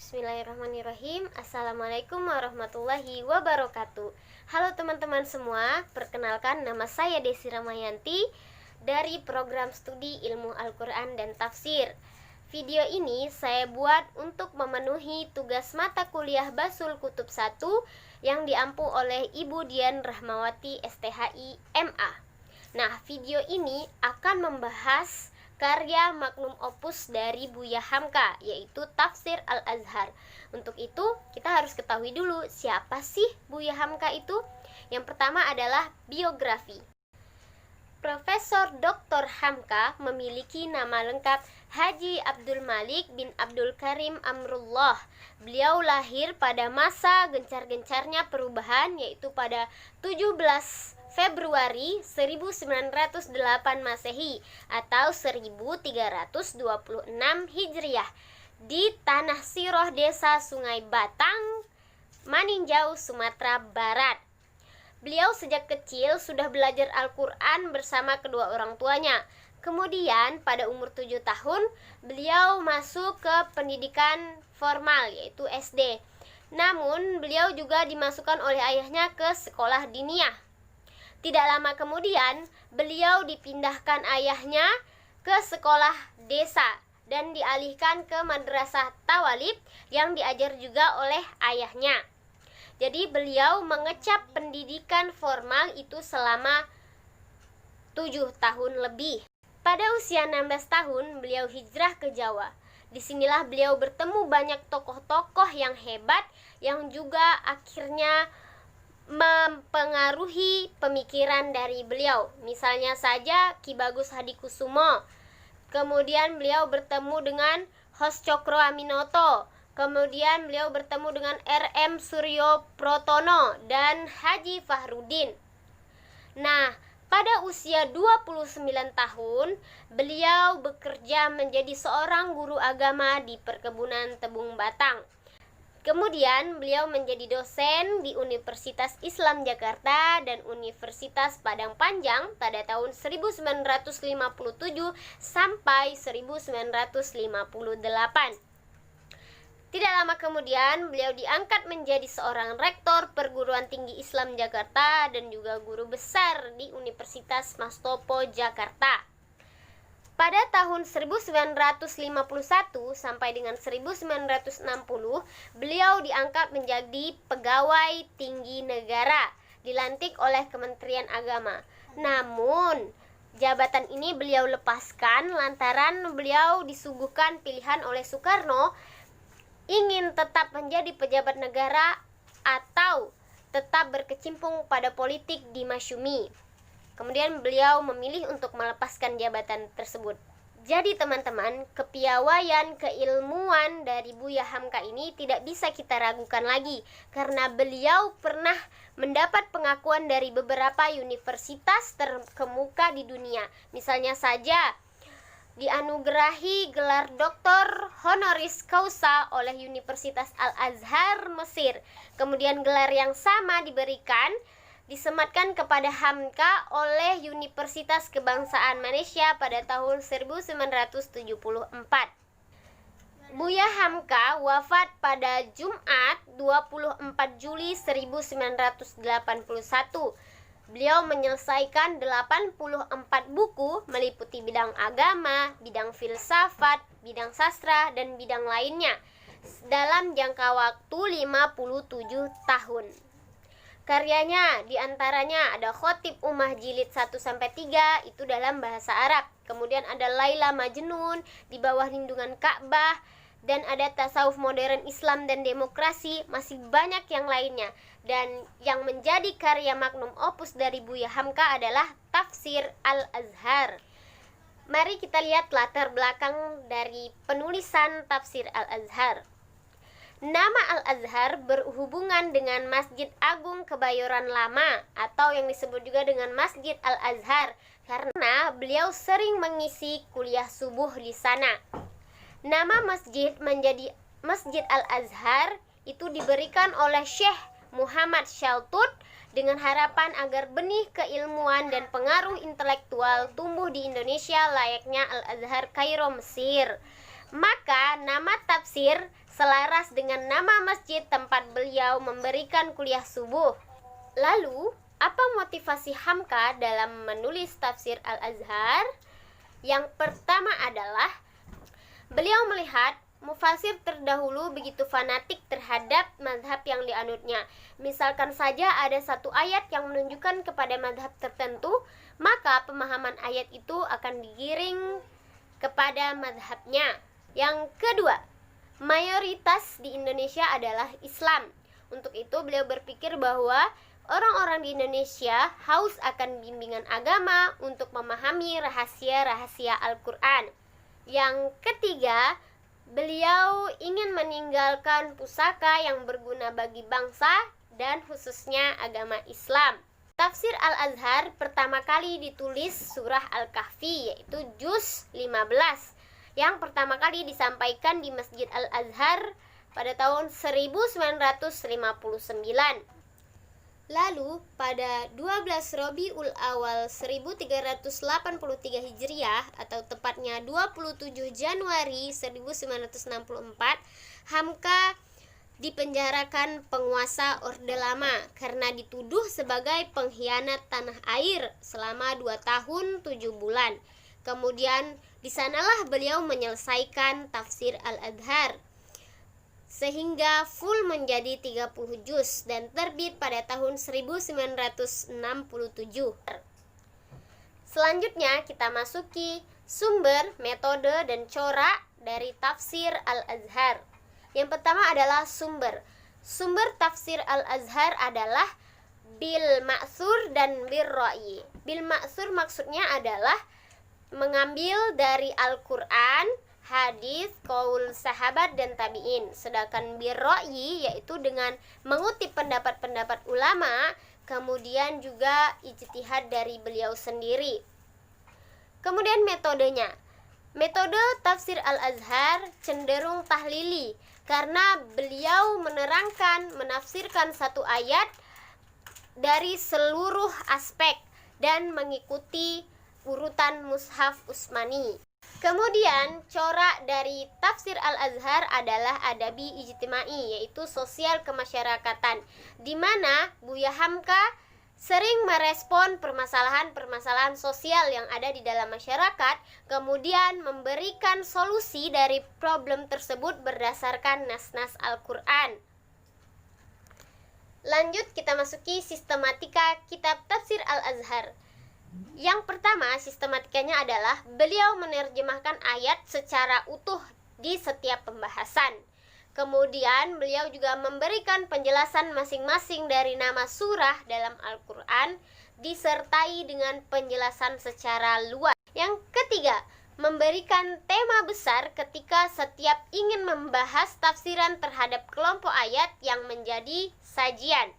Bismillahirrahmanirrahim. Assalamualaikum warahmatullahi wabarakatuh. Halo teman-teman semua, perkenalkan nama saya Desi Ramayanti dari program studi ilmu Al-Quran dan Tafsir. Video ini saya buat untuk memenuhi tugas mata kuliah Basul Kutub 1 yang diampu oleh Ibu Dian Rahmawati STHI MA. Nah, video ini akan membahas karya magnum opus dari Buya Hamka, yaitu Tafsir Al-Azhar. Untuk itu, kita harus ketahui dulu siapa sih Buya Hamka itu. Yang pertama adalah biografi. Profesor Dr. Hamka memiliki nama lengkap Haji Abdul Malik bin Abdul Karim Amrullah. Beliau lahir pada masa gencar-gencarnya perubahan, yaitu pada 17 Februari 1908 Masehi atau 1326 Hijriah di Tanah Siroh, Desa Sungai Batang, Maninjau, Sumatera Barat. Beliau sejak kecil sudah belajar Al-Quran bersama kedua orang tuanya. Kemudian pada umur 7 tahun beliau masuk ke pendidikan formal, yaitu SD. Namun beliau juga dimasukkan oleh ayahnya ke sekolah diniyah. Tidak lama kemudian, beliau dipindahkan ayahnya ke sekolah desa dan dialihkan ke madrasah Tawalib yang diajar juga oleh ayahnya. Jadi beliau mengecap pendidikan formal itu selama 7 tahun lebih. Pada usia 16 tahun, beliau hijrah ke Jawa. Disinilah beliau bertemu banyak tokoh-tokoh yang hebat yang juga akhirnya mempengaruhi pemikiran dari beliau. Misalnya saja Ki Bagus Hadikusumo. Kemudian beliau bertemu dengan Hos Cokro Aminoto. Kemudian beliau bertemu dengan R.M. Suryo Protono dan Haji Fahrudin. Nah, pada usia 29 tahun, beliau bekerja menjadi seorang guru agama di perkebunan Tebung Batang. Kemudian beliau menjadi dosen di Universitas Islam Jakarta dan Universitas Padang Panjang pada tahun 1957 sampai 1958. Tidak lama kemudian beliau diangkat menjadi seorang rektor Perguruan Tinggi Islam Jakarta dan juga guru besar di Universitas Mastopo Jakarta. Pada tahun 1951 sampai dengan 1960, beliau diangkat menjadi pegawai tinggi negara, dilantik oleh Kementerian Agama. Namun, jabatan ini beliau lepaskan lantaran beliau disuguhkan pilihan oleh Soekarno ingin tetap menjadi pejabat negara atau tetap berkecimpung pada politik di Masyumi. Kemudian beliau memilih untuk melepaskan jabatan tersebut. Jadi teman-teman, kepiawaian, keilmuan dari Buya Hamka ini tidak bisa kita ragukan lagi, karena beliau pernah mendapat pengakuan dari beberapa universitas terkemuka di dunia. Misalnya saja dianugerahi gelar doktor honoris causa oleh Universitas Al-Azhar Mesir. Kemudian gelar yang sama disematkan kepada Hamka oleh Universitas Kebangsaan Malaysia pada tahun 1974. Buya Hamka wafat pada Jumat 24 Juli 1981. Beliau menyelesaikan 84 buku meliputi bidang agama, bidang filsafat, bidang sastra, dan bidang lainnya dalam jangka waktu 57 tahun. Karyanya diantaranya ada Khotib Ummah Jilid 1-3 itu dalam bahasa Arab. Kemudian ada Laila Majnun, Di Bawah Lindungan Ka'bah, dan ada Tasawuf Modern Islam dan Demokrasi. Masih banyak yang lainnya. Dan yang menjadi karya magnum opus dari Buya Hamka adalah Tafsir Al-Azhar. Mari kita lihat latar belakang dari penulisan Tafsir Al-Azhar. Nama Al-Azhar berhubungan dengan Masjid Agung Kebayoran Lama atau yang disebut juga dengan Masjid Al-Azhar karena beliau sering mengisi kuliah subuh di sana. Nama masjid menjadi Masjid Al-Azhar itu diberikan oleh Syekh Muhammad Shaltut dengan harapan agar benih keilmuan dan pengaruh intelektual tumbuh di Indonesia layaknya Al-Azhar Kairo, Mesir. Maka nama tafsir selaras dengan nama masjid tempat beliau memberikan kuliah subuh. Lalu, apa motivasi Hamka dalam menulis tafsir Al-Azhar? Yang pertama adalah beliau melihat mufasir terdahulu begitu fanatik terhadap mazhab yang dianutnya. Misalkan saja ada satu ayat yang menunjukkan kepada mazhab tertentu, maka pemahaman ayat itu akan digiring kepada mazhabnya. Yang kedua, mayoritas di Indonesia adalah Islam. Untuk itu beliau berpikir bahwa orang-orang di Indonesia haus akan bimbingan agama untuk memahami rahasia-rahasia Al-Quran. Yang ketiga, beliau ingin meninggalkan pusaka yang berguna bagi bangsa dan khususnya agama Islam. Tafsir Al-Azhar pertama kali ditulis surah Al-Kahfi, yaitu juz 15, yang pertama kali disampaikan di Masjid Al-Azhar pada tahun 1959. Lalu pada 12 Rabiul Awal 1383 Hijriah atau tepatnya 27 Januari 1964, Hamka dipenjarakan penguasa Orde Lama karena dituduh sebagai pengkhianat tanah air selama 2 tahun 7 bulan. Kemudian di sanalah beliau menyelesaikan tafsir Al-Azhar sehingga full menjadi 30 juz dan terbit pada tahun 1967. Selanjutnya kita masuki sumber, metode, dan corak dari tafsir Al-Azhar. Yang pertama adalah sumber. Sumber tafsir Al-Azhar adalah bil ma'sur dan bil ra'yi. Bil ma'sur maksudnya adalah mengambil dari Al-Quran, hadis, qaul sahabat dan tabi'in. Sedangkan bil ra'yi yaitu dengan mengutip pendapat-pendapat ulama, kemudian juga ijtihad dari beliau sendiri. Kemudian metodenya. Metode tafsir Al-Azhar cenderung tahlili karena beliau menafsirkan satu ayat dari seluruh aspek dan mengikuti urutan mushaf Utsmani. Kemudian corak dari tafsir Al-Azhar adalah adabi ijtimai, yaitu sosial kemasyarakatan, di mana Buya Hamka sering merespon permasalahan-permasalahan sosial yang ada di dalam masyarakat, kemudian memberikan solusi dari problem tersebut berdasarkan nas-nas Al-Quran. Lanjut kita masuki sistematika kitab tafsir Al-Azhar. Yang pertama, sistematikanya adalah beliau menerjemahkan ayat secara utuh di setiap pembahasan. Kemudian beliau juga memberikan penjelasan masing-masing dari nama surah dalam Al-Quran, disertai dengan penjelasan secara luas. Yang ketiga, memberikan tema besar ketika setiap ingin membahas tafsiran terhadap kelompok ayat yang menjadi sajian.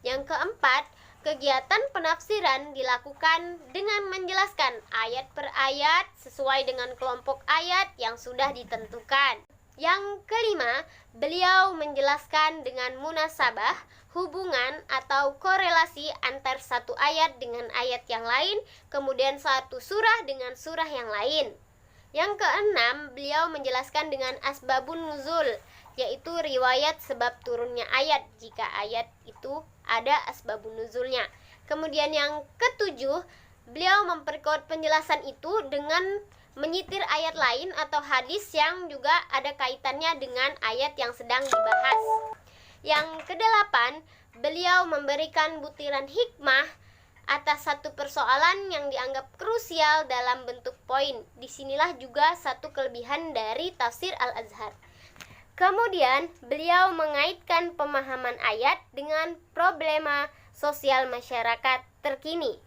Yang keempat, kegiatan penafsiran dilakukan dengan menjelaskan ayat per ayat sesuai dengan kelompok ayat yang sudah ditentukan. Yang kelima, beliau menjelaskan dengan munasabah, hubungan atau korelasi antar satu ayat dengan ayat yang lain, kemudian satu surah dengan surah yang lain. Yang keenam, beliau menjelaskan dengan asbabun nuzul, yaitu riwayat sebab turunnya ayat jika ayat itu ada asbabun nuzulnya. Kemudian yang ketujuh, beliau memperkuat penjelasan itu dengan menyitir ayat lain atau hadis yang juga ada kaitannya dengan ayat yang sedang dibahas. Yang kedelapan, beliau memberikan butiran hikmah atas satu persoalan yang dianggap krusial dalam bentuk poin. Disinilah juga satu kelebihan dari tafsir Al-Azhar. Kemudian, beliau mengaitkan pemahaman ayat dengan problema sosial masyarakat terkini.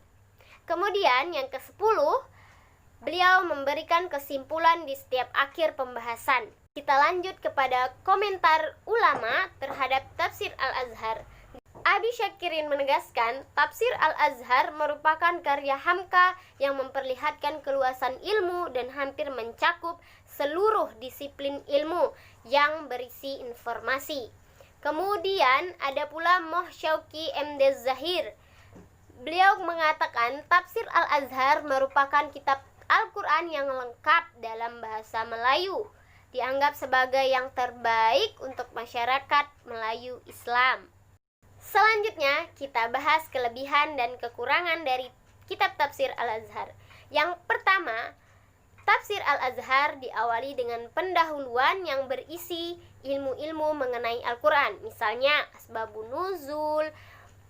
Kemudian, yang ke-10, beliau memberikan kesimpulan di setiap akhir pembahasan. Kita lanjut kepada komentar ulama terhadap tafsir Al-Azhar. Abi Syakirin menegaskan, tafsir Al-Azhar merupakan karya Hamka yang memperlihatkan keluasan ilmu dan hampir mencakup seluruh disiplin ilmu yang berisi informasi. Kemudian ada pula Moh Syauqi MD Zahir. Beliau mengatakan tafsir Al-Azhar merupakan kitab Al-Quran yang lengkap dalam bahasa Melayu. dianggap sebagai yang terbaik untuk masyarakat Melayu Islam. Selanjutnya, kita bahas kelebihan dan kekurangan dari kitab tafsir Al-Azhar. Yang pertama, tafsir Al-Azhar diawali dengan pendahuluan yang berisi ilmu-ilmu mengenai Al-Quran. Misalnya, Asbabun Nuzul,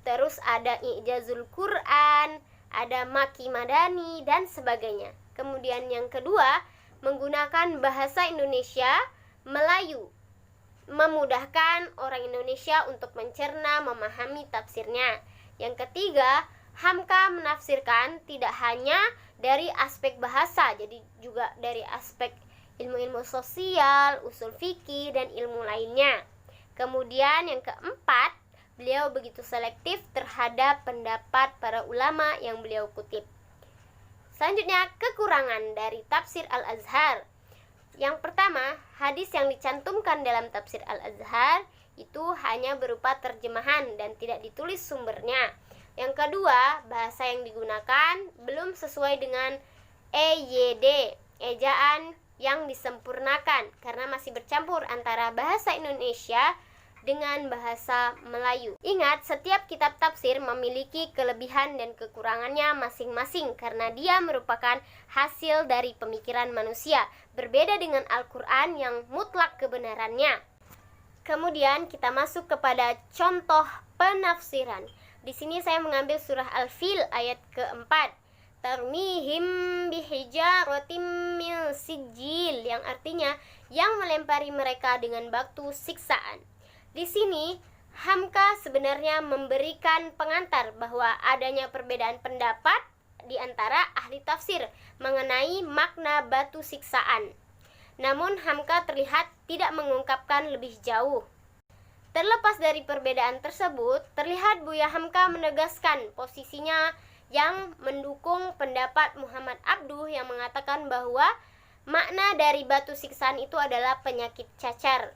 terus ada I'jazul Quran, ada Maki Madani, dan sebagainya. Kemudian yang kedua, menggunakan bahasa Indonesia Melayu, memudahkan orang Indonesia untuk mencerna, memahami tafsirnya. Yang ketiga, Hamka menafsirkan tidak hanya dari aspek bahasa, jadi juga dari aspek ilmu-ilmu sosial, usul fikih, dan ilmu lainnya. Kemudian yang keempat, beliau begitu selektif terhadap pendapat para ulama yang beliau kutip. Selanjutnya, kekurangan dari tafsir Al-Azhar. Yang pertama, hadis yang dicantumkan dalam tafsir Al-Azhar itu hanya berupa terjemahan dan tidak ditulis sumbernya. Yang kedua, bahasa yang digunakan belum sesuai dengan EYD, ejaan yang disempurnakan, karena masih bercampur antara bahasa Indonesia dengan bahasa Melayu. Ingat, setiap kitab tafsir memiliki kelebihan dan kekurangannya masing-masing karena dia merupakan hasil dari pemikiran manusia, berbeda dengan Al-Quran yang mutlak kebenarannya. Kemudian kita masuk kepada contoh penafsiran. Di sini saya mengambil surah Al-Fil ayat keempat. Tarmihim bihijaratim min sijil, yang artinya yang melempari mereka dengan batu siksaan. Di sini Hamka sebenarnya memberikan pengantar bahwa adanya perbedaan pendapat di antara ahli tafsir mengenai makna batu siksaan. Namun Hamka terlihat tidak mengungkapkan lebih jauh. Terlepas dari perbedaan tersebut, terlihat Buya Hamka menegaskan posisinya yang mendukung pendapat Muhammad Abduh yang mengatakan bahwa makna dari batu siksaan itu adalah penyakit cacar.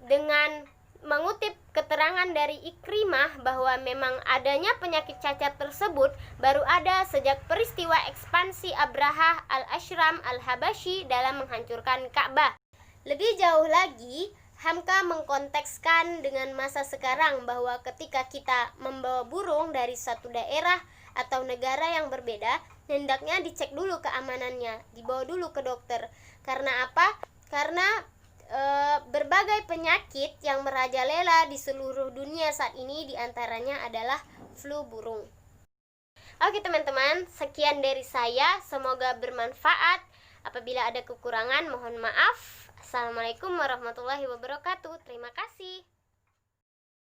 Dengan mengutip keterangan dari Ikrimah bahwa memang adanya penyakit cacat tersebut baru ada sejak peristiwa ekspansi Abrahah al-Ashram al-Habashi dalam menghancurkan Ka'bah. Lebih jauh lagi, Hamka mengkontekskan dengan masa sekarang bahwa ketika kita membawa burung dari satu daerah atau negara yang berbeda, hendaknya dicek dulu keamanannya, dibawa dulu ke dokter. Karena apa? Karena berbagai penyakit yang merajalela di seluruh dunia saat ini diantaranya adalah flu burung. Oke teman-teman, sekian dari saya, semoga bermanfaat. Apabila ada kekurangan mohon maaf. Assalamualaikum warahmatullahi wabarakatuh. Terima kasih.